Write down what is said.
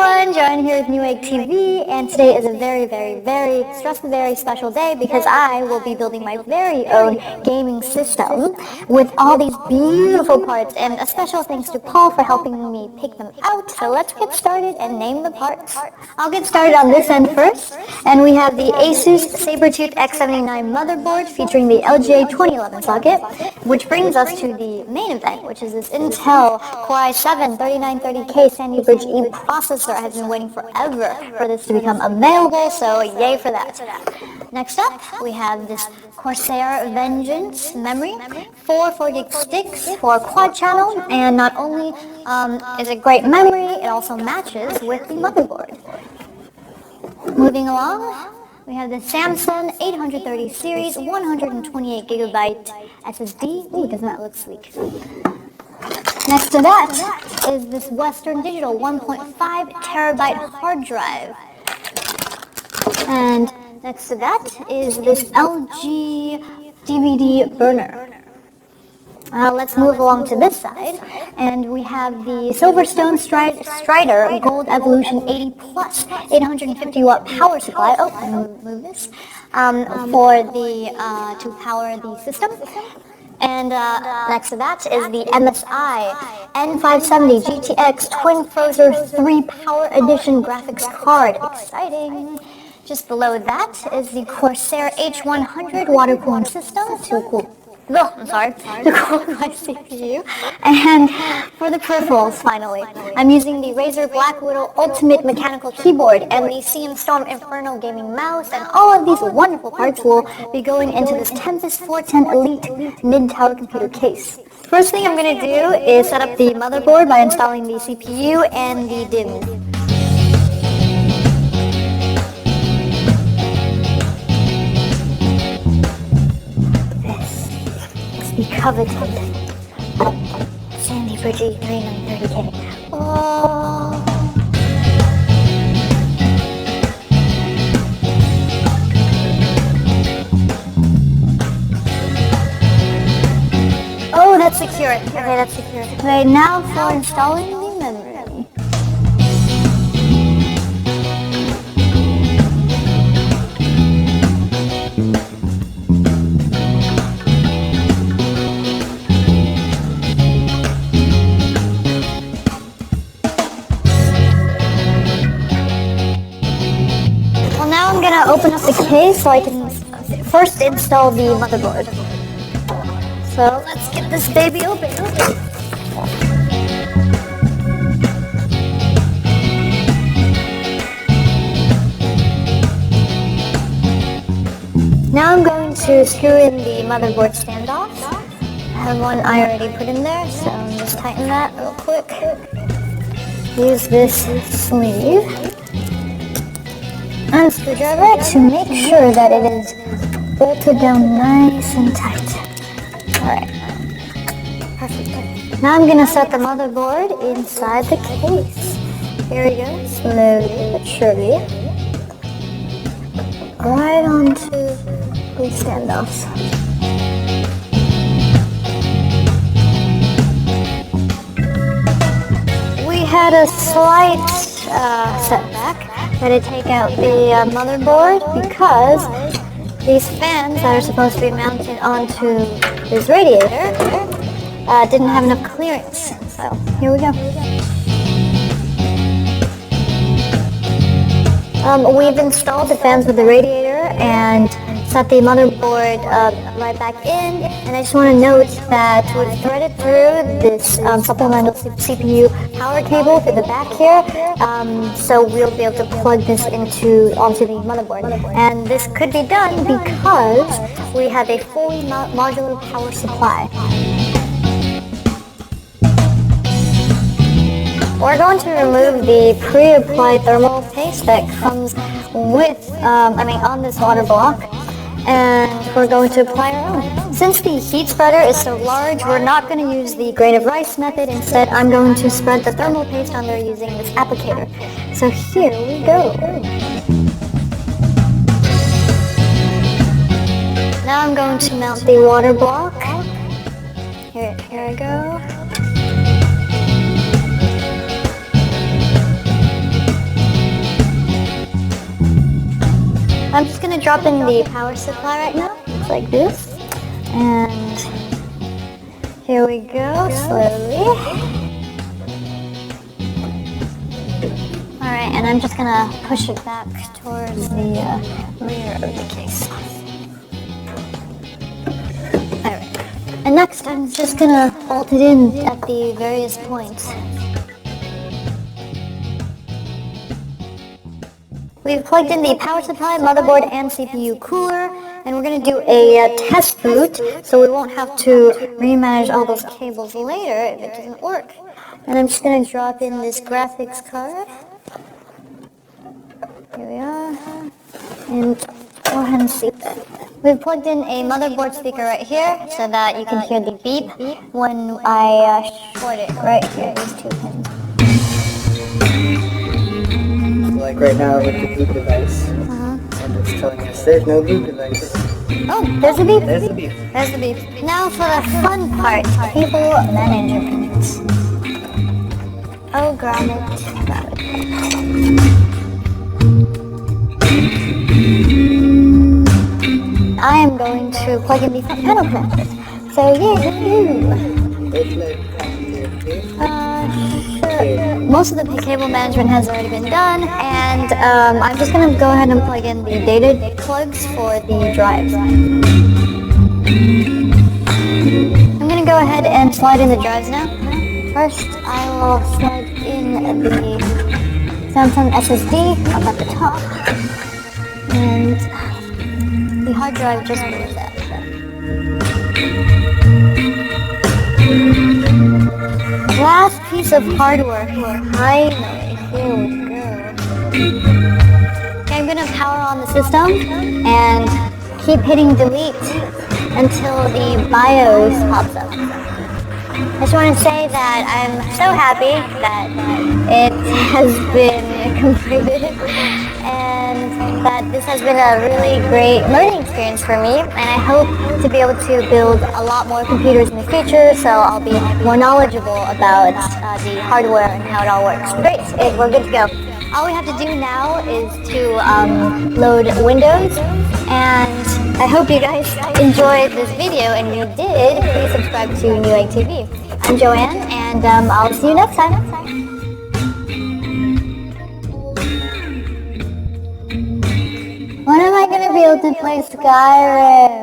everyone, Joanne here with Newegg TV, and today is a very stressful, very special day because I will be building my very own gaming system with all these beautiful parts, and a special thanks to Paul for helping me pick them out. So let's get started and name the parts. I'll get started on this end first, and we have the Asus Sabertooth X79 motherboard featuring the LGA 2011 socket, which brings us to the main event, which is this Intel Core i7 3930K Sandy Bridge E processor. I have been waiting forever for this to become available, so yay for that. Next up, we have this Corsair Vengeance memory, 4 gig sticks for quad channel, and not only is it great memory, it also matches with the motherboard. Moving along, we have the Samsung 830 series 128 gigabyte SSD. Ooh, doesn't that look sleek? Next to that is this Western Digital 1.5 terabyte hard drive. And next to that is this LG DVD burner. Let's move along to this side, and we have the Silverstone Strider Gold Evolution 80 Plus 850 watt power supply. Oh, I'm gonna move this for the to power the system. And next to that is the MSI N570 GTX Twin Frozer 3 Power Edition graphics card. Exciting! Just below that is the Corsair H100 water cooling system to cool. Oh, I'm sorry, to cool my CPU. And for the peripherals, finally, I'm using the Razer Black Widow Ultimate Mechanical Keyboard and the CM Storm Inferno Gaming Mouse, and all of these wonderful parts will be going into this Tempest 410 Elite mid-tower computer case. First thing I'm going to do is set up the motherboard by installing the CPU and the DIMM. The coveted Sandy Bridge 3930K. Oh. Oh, that's secure. Okay, that's secure. Okay, now for installing the memory. I'm going to open up the case so I can first install the motherboard. So let's get this baby open. Now I'm going to screw in the motherboard standoff. I have one I already put in there, so I'll just tighten that real quick. Use this sleeve and a screwdriver to make sure that it is bolted down nice and tight. Alright, perfect. Now I'm going to set the motherboard inside the case. Here we go, slowly but surely. Right onto the standoffs. We had a slight setback. I had to take out the motherboard because these fans that are supposed to be mounted onto this radiator didn't have enough clearance. So here we go. We've installed the fans with the radiator and set the motherboard right back in, and I just want to note that we've threaded through this supplemental CPU power cable to the back here, so we'll be able to plug this onto the motherboard. And this could be done because we have a fully modular power supply. We're going to remove the pre-applied thermal paste that comes with, on this water block, and we're going to apply our own. Since the heat spreader is so large, we're not going to use the grain of rice method. Instead, I'm going to spread the thermal paste on there using this applicator. So here we go. Now I'm going to mount the water block. Here I go. gonna drop in the power supply right now, just like this. And here we go, slowly. Alright, and I'm just gonna push it back towards the rear of the case. Alright, and next I'm just gonna bolt it in at the various points. We've plugged in the power supply, motherboard, and CPU cooler, and we're going to do a test boot, so we won't have to remanage all those cables later if it doesn't work. And I'm just going to drop in this graphics card. Here we are. And go ahead and see that. We've plugged in a motherboard speaker right here, so that you can hear the beep when I short it right here, these two pins. Like right now with the boot device, and it's telling us there's no boot device. Oh, there's the beep. There's the beep. There's the beep. Now for the fun part, cable management. Oh, grab it. Grab it. I am going to plug in the front panel connectors. So yeah, sure. Most of the cable management has already been done, and I'm just going to go ahead and plug in the data plugs for the drives. I'm going to go ahead and slide in the drives now. First, I will slide in the Samsung SSD up at the top, and the hard drive just below that. Last piece of hardware, finally, here we go. Okay, I'm gonna power on the system and keep hitting delete until the BIOS pops up. I just want to say that I'm so happy that it has been completed and that this has been a really great learning experience for me, and I hope to be able to build a lot more computers in the future, so I'll be more knowledgeable about the hardware and how it all works. Great, we're good to go. All we have to do now is to load Windows, and I hope you guys enjoyed this video, and if you did, please subscribe to Newegg TV. I'm Joanne, and I'll see you next time. When am I going to be able to play Skyrim?